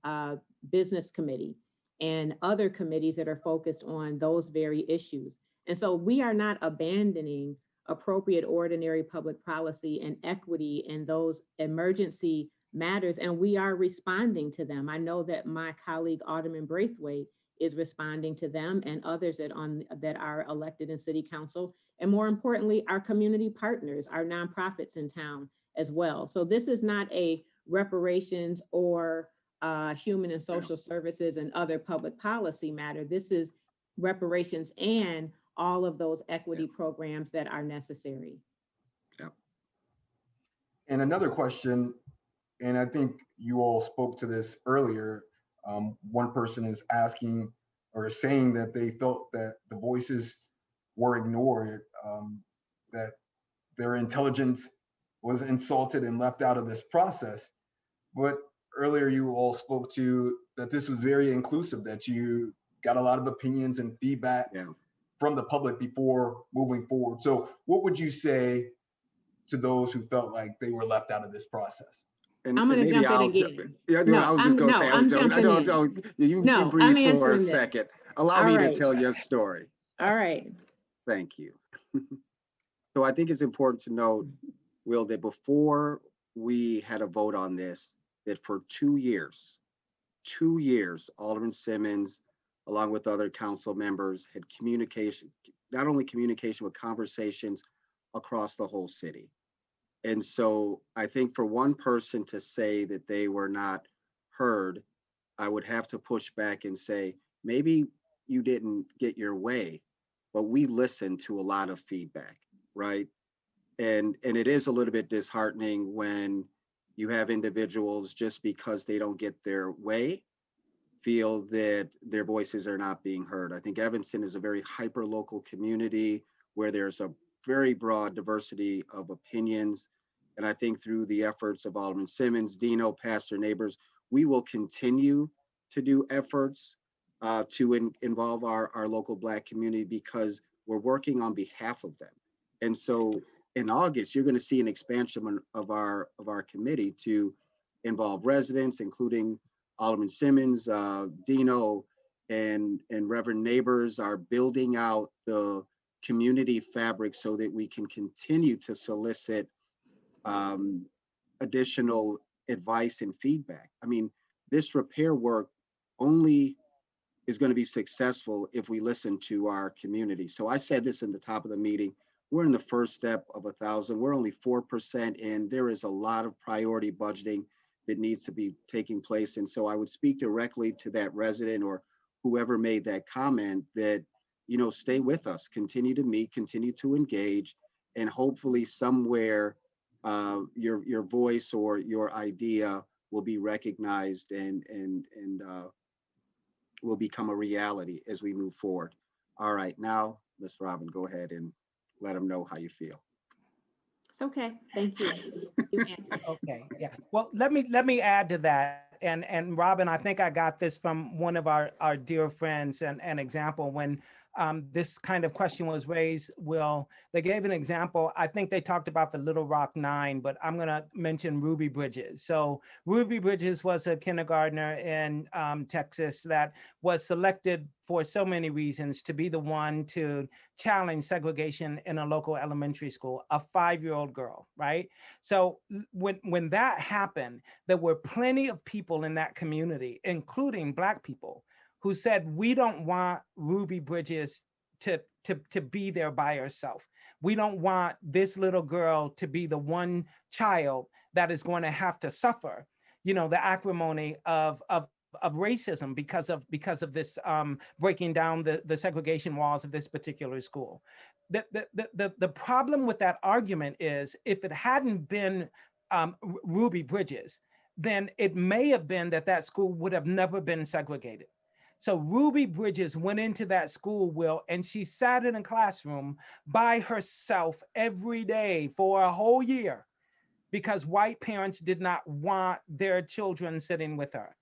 Business Committee and other committees that are focused on those very issues. And so we are not abandoning appropriate ordinary public policy and equity in those emergency matters, and we are responding to them. I know that my colleague Alderman Braithwaite is responding to them, and others that are elected in city council, and more importantly, our community partners, our nonprofits in town as well. So this is not a reparations or human and social services and other public policy matter. This is reparations and all of those equity programs that are necessary. Yeah. And another question, and I think you all spoke to this earlier. One person is asking or saying that they felt that the voices were ignored, that their intelligence was insulted and left out of this process. But earlier you all spoke to that this was very inclusive, that you got a lot of opinions and feedback from the public before moving forward. So what would you say to those who felt like they were left out of this process? I'm and gonna maybe jump in I'll, again. yeah, no, I No, was just I'm gonna say, no, I was I'm joking. I jumping don't, in. you No, I'm breathe for a answering this. second. Allow All me to right. tell your story. All right. Thank you. So I think it's important to note, Will, that before we had a vote on this, that for 2 years, Alderman Simmons, along with other council members, had communication, not only communication, but conversations across the whole city. And so I think for one person to say that they were not heard, I would have to push back and say, maybe you didn't get your way, but we listened to a lot of feedback, right? And it is a little bit disheartening when you have individuals, just because they don't get their way, feel that their voices are not being heard. I think Evanston is a very hyper local community where there's a very broad diversity of opinions. And I think through the efforts of Alderman Simmons, Dino, Pastor Neighbors, we will continue to do efforts to involve our local Black community, because we're working on behalf of them. And so in August, you're going to see an expansion of our committee to involve residents, including Alderman Simmons, Dino, and Reverend Neighbors are building out the community fabric so that we can continue to solicit um, additional advice and feedback. I mean, this repair work only is going to be successful if we listen to our community. So I said this in the top of the meeting. We're in the first step of 1,000. We're only 4% in. There is a lot of priority budgeting that needs to be taking place. And so I would speak directly to that resident or whoever made that comment that, stay with us, continue to meet, continue to engage, and hopefully somewhere your voice or your idea will be recognized and will become a reality as we move forward. All right, now, Ms. Robin, go ahead and let them know how you feel. It's okay. Thank you. You answered. Okay, yeah. Well, let me add to that. And Robin, I think I got this from one of our dear friends, and an example when this kind of question was raised. Will, they gave an example. I think they talked about the Little Rock Nine, but I'm going to mention Ruby Bridges. So Ruby Bridges was a kindergartner in Texas that was selected for so many reasons to be the one to challenge segregation in a local elementary school, a 5-year-old girl, right? So when that happened, there were plenty of people in that community, including Black people, who said, we don't want Ruby Bridges to be there by herself. We don't want this little girl to be the one child that is going to have to suffer, the acrimony of racism because of this breaking down the segregation walls of this particular school. The problem with that argument is, if it hadn't been Ruby Bridges, then it may have been that school would have never been segregated. So Ruby Bridges went into that school, Will, and she sat in a classroom by herself every day for a whole year because white parents did not want their children sitting with her.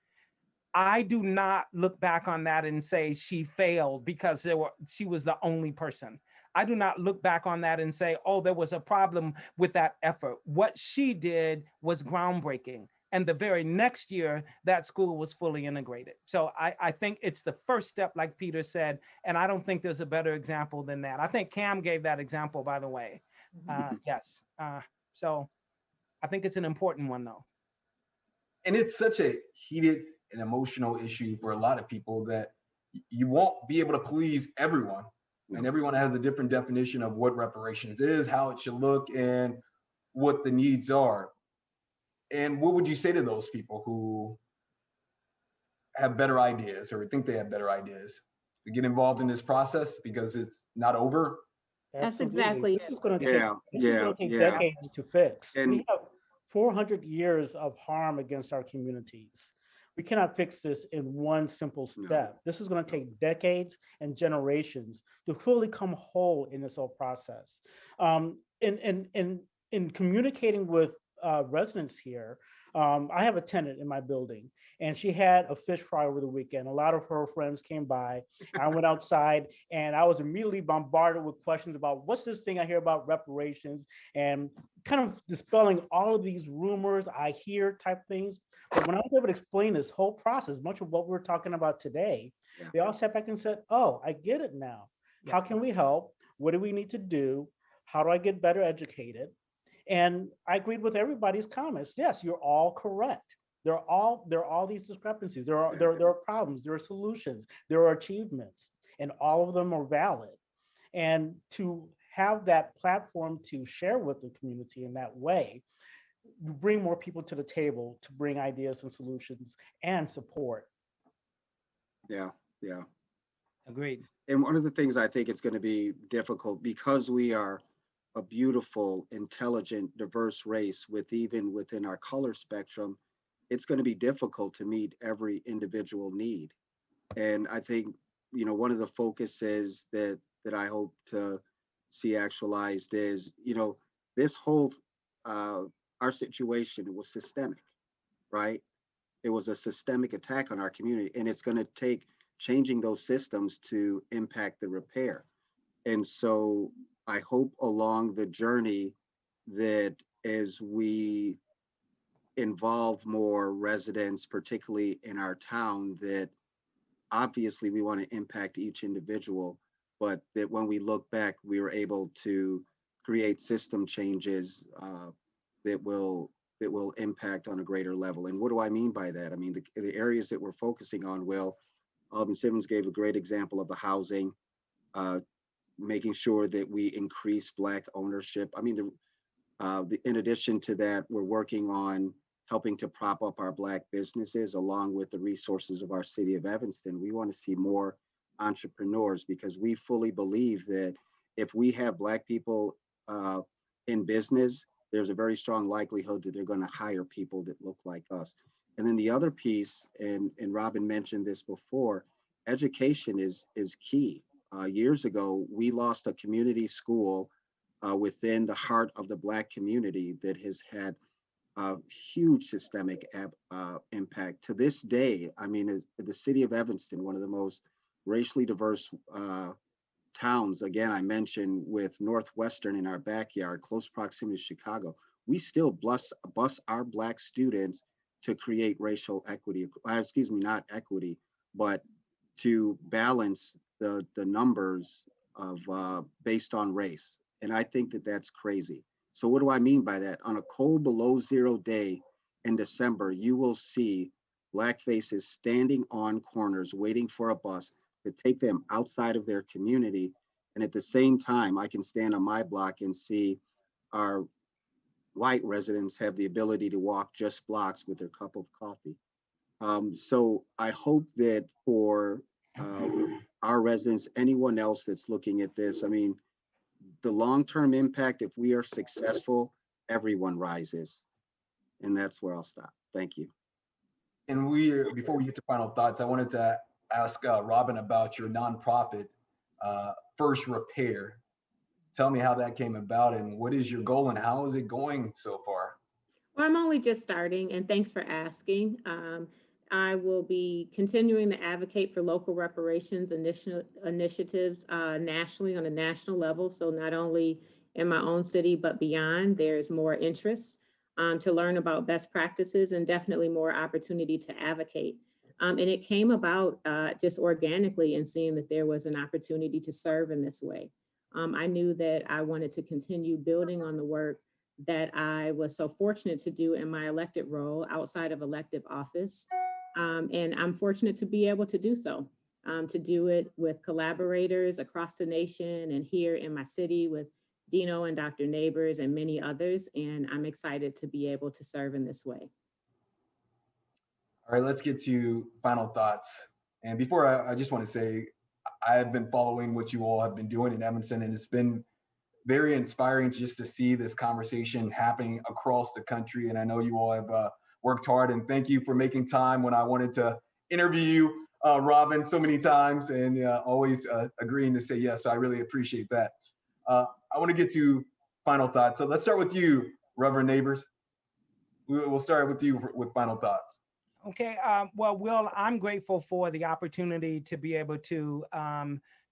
I do not look back on that and say she failed because she was the only person. I do not look back on that and say, oh, there was a problem with that effort. What she did was groundbreaking. And the very next year, that school was fully integrated. So I think it's the first step, like Peter said, and I don't think there's a better example than that. I think Cam gave that example, by the way. Yes. So I think it's an important one, though. And it's such a heated and emotional issue for a lot of people that you won't be able to please everyone. And everyone has a different definition of what reparations is, how it should look, and what the needs are. And what would you say to those people who have better ideas or think they have better ideas to get involved in this process because it's not over? That's Absolutely. exactly This it. is going to Yeah, yeah, take yeah. decades to fix. And We have 400 years of harm against our communities. We cannot fix this in one simple no, step. This is going to take decades and generations to fully come whole in this whole process. In communicating with residents here, I have a tenant in my building, and she had a fish fry over the weekend. A lot of her friends came by. I went outside and I was immediately bombarded with questions about what's this thing I hear about reparations, and kind of dispelling all of these rumors I hear type things. But when I was able to explain this whole process, much of what we're talking about today, Yeah. they all sat back and said, "Oh, I get it now. Yeah. How can we help? What do we need to do? How do I get better educated?" And I agreed with everybody's comments. Yes, you're all correct. There are all these discrepancies. There are problems. There are solutions. There are achievements, and all of them are valid. And to have that platform to share with the community in that way, you bring more people to the table to bring ideas and solutions and support. Yeah, yeah. Agreed. And one of the things I think it's going to be difficult because we are a beautiful, intelligent, diverse race with even within our color spectrum, it's going to be difficult to meet every individual need. And I think, one of the focuses that I hope to see actualized is, this whole uh, our situation was systemic, right? It was a systemic attack on our community, and it's going to take changing those systems to impact the repair. And so I hope along the journey that as we involve more residents, particularly in our town, that obviously we want to impact each individual, but that when we look back, we were able to create system changes that will that will impact on a greater level. And what do I mean by that? I mean the areas that we're focusing on. Will Alvin Simmons gave a great example of the housing, uh, making sure that we increase Black ownership. I mean, in addition to that, we're working on helping to prop up our Black businesses along with the resources of our city of Evanston. We want to see more entrepreneurs because we fully believe that if we have Black people uh, in business, there's a very strong likelihood that they're going to hire people that look like us. And then the other piece, and Robin mentioned this before, education is key. Years ago, we lost a community school within the heart of the Black community that has had a huge systemic impact. To this day, I mean, the city of Evanston, one of the most racially diverse towns, again, I mentioned with Northwestern in our backyard, close proximity to Chicago, we still bus our Black students to create racial equity, excuse me, not equity, but to balance the numbers of based on race. And I think that that's crazy. So what do I mean by that? On a cold below zero day in December, you will see Black faces standing on corners waiting for a bus to take them outside of their community. And at the same time, I can stand on my block and see our white residents have the ability to walk just blocks with their cup of coffee. So I hope that for uh, our residents, anyone else that's looking at this, I mean, the long-term impact, if we are successful, everyone rises. And that's where I'll stop. Thank you. And before we get to final thoughts, I wanted to ask Robin about your nonprofit, First Repair. Tell me how that came about and what is your goal and how is it going so far? Well, I'm only just starting, and thanks for asking. I will be continuing to advocate for local reparations initiatives nationally on a national level. So not only in my own city, but beyond, there's more interest to learn about best practices and definitely more opportunity to advocate. And it came about just organically in seeing that there was an opportunity to serve in this way. I knew that I wanted to continue building on the work that I was so fortunate to do in my elected role outside of elective office. And I'm fortunate to be able to do so, to do it with collaborators across the nation and here in my city with Dino and Dr. Neighbors and many others. And I'm excited to be able to serve in this way. All right, let's get to final thoughts. And before I just want to say, I have been following what you all have been doing in Evanston, and it's been very inspiring just to see this conversation happening across the country. And I know you all have worked hard, and thank you for making time when I wanted to interview you, Robin, so many times, and always agreeing to say yes. So I really appreciate that. I want to get to final thoughts. So let's start with you, Reverend Neighbors. We'll start with you with final thoughts. Okay. Well, Will, I'm grateful for the opportunity to be able to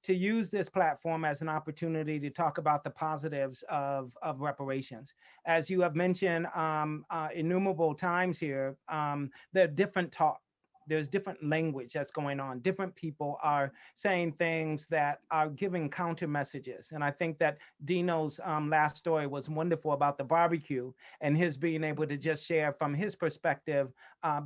use this platform as an opportunity to talk about the positives of reparations. As you have mentioned innumerable times here, there are different talk. There's different language that's going on. Different people are saying things that are giving counter messages. And I think that Dino's last story was wonderful about the barbecue and his being able to just share from his perspective,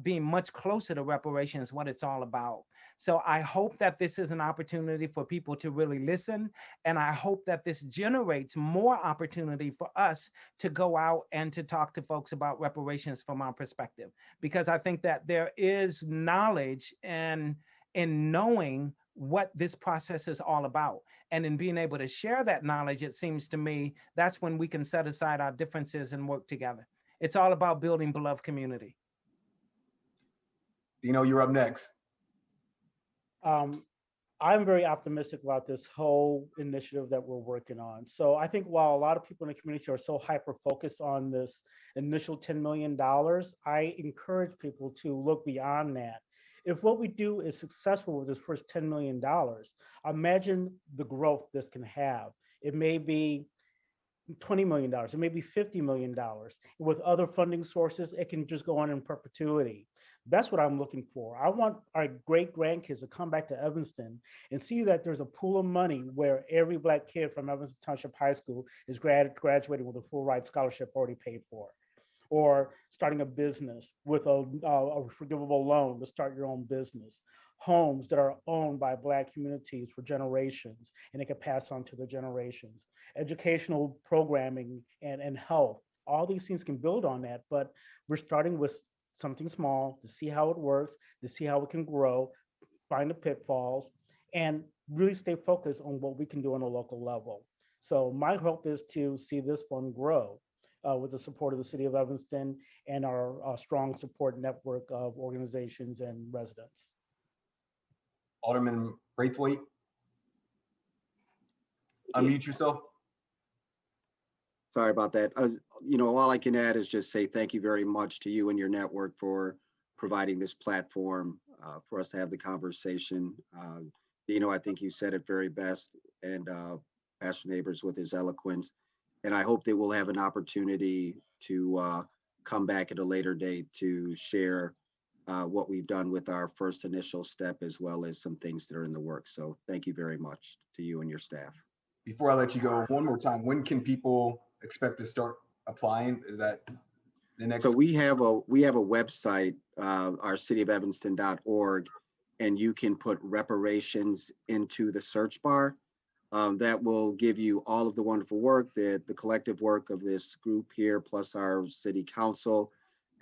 being much closer to reparations, what it's all about. So I hope that this is an opportunity for people to really listen. And I hope that this generates more opportunity for us to go out and to talk to folks about reparations from our perspective. Because I think that there is knowledge and in knowing what this process is all about. And in being able to share that knowledge, it seems to me that's when we can set aside our differences and work together. It's all about building beloved community. Dino, you're up next. Um, I'm very optimistic about this whole initiative that we're working on. So I think while a lot of people in the community are so hyper focused on this initial $10 million, I encourage people to look beyond that. If what we do is successful with this first $10 million, imagine the growth this can have. It may be $20 million, it may be $50 million. With other funding sources, it can just go on in perpetuity. That's what I'm looking for. I want our great grandkids to come back to Evanston and see that there's a pool of money where every Black kid from Evanston Township High School is graduating with a full ride scholarship already paid for, or starting a business with a forgivable loan to start your own business, homes that are owned by Black communities for generations and it can pass on to the generations, educational programming and health. All these things can build on that, but we're starting with something small to see how it works, to see how it can grow, find the pitfalls, and really stay focused on what we can do on a local level. So my hope is to see this one grow with the support of the city of Evanston and our strong support network of organizations and residents. Alderman Braithwaite, Yeah. unmute yourself. Sorry about that. All I can add is just say thank you very much to you and your network for providing this platform for us to have the conversation. I think you said it very best, and Pastor Neighbors with his eloquence. And I hope that we'll have an opportunity to come back at a later date to share what we've done with our first initial step, as well as some things that are in the works. So thank you very much to you and your staff. Before I let you go, one more time, when can people expect to start applying? Is that the next? So we have a website, our cityofelvanston.org, and you can put reparations into the search bar. That will give you all of the wonderful work, the collective work of this group here, plus our city council,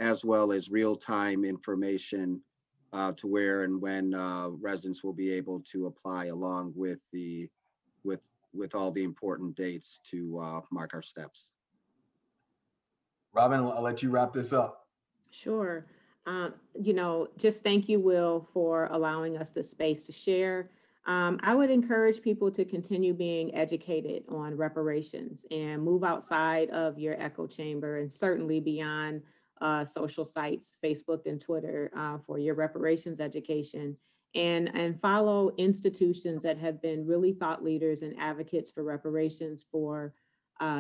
as well as real-time information to where and when residents will be able to apply, along with with all the important dates to mark our steps. Robin, I'll let you wrap this up. Sure. Just thank you, Will, for allowing us the space to share. I would encourage people to continue being educated on reparations and move outside of your echo chamber and certainly beyond social sites, Facebook and Twitter, for your reparations education, and follow institutions that have been really thought leaders and advocates for reparations for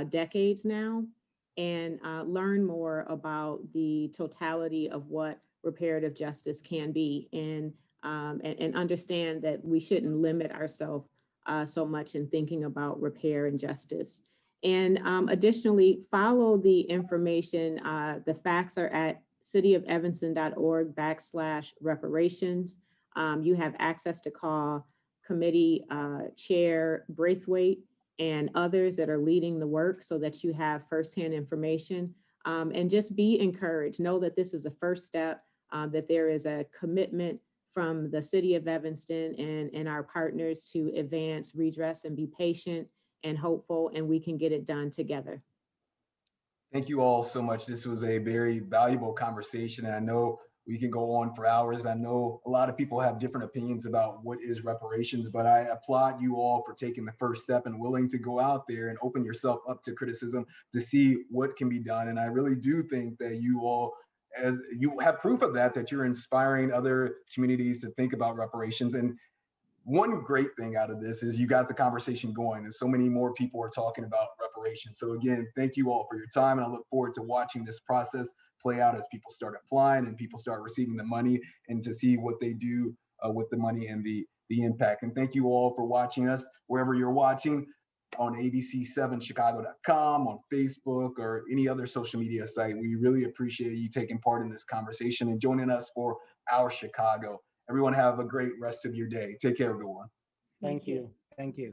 decades now, and learn more about the totality of what reparative justice can be, and understand that we shouldn't limit ourselves so much in thinking about repair and justice. And additionally, follow the information. The facts are at cityofelvanston.org/reparations. You have access to call committee chair Braithwaite and others that are leading the work so that you have firsthand information. And just be encouraged. Know that this is a first step, that there is a commitment from the city of Evanston and our partners to advance, redress, and be patient and hopeful, and we can get it done together. Thank you all so much. This was a very valuable conversation, and I know we can go on for hours, and I know a lot of people have different opinions about what is reparations, but I applaud you all for taking the first step and willing to go out there and open yourself up to criticism to see what can be done. And I really do think that you all as you have proof of that, that you're inspiring other communities to think about reparations. And one great thing out of this is you got the conversation going, and so many more people are talking about reparations. So again, thank you all for your time, and I look forward to watching this process play out as people start applying and people start receiving the money, and to see what they do with the money and the impact. And thank you all for watching us wherever you're watching, on abc7chicago.com, on Facebook, or any other social media site. We really appreciate you taking part in this conversation and joining us for Our Chicago. Everyone have a great rest of your day. Take care, everyone. Thank you. Thank you.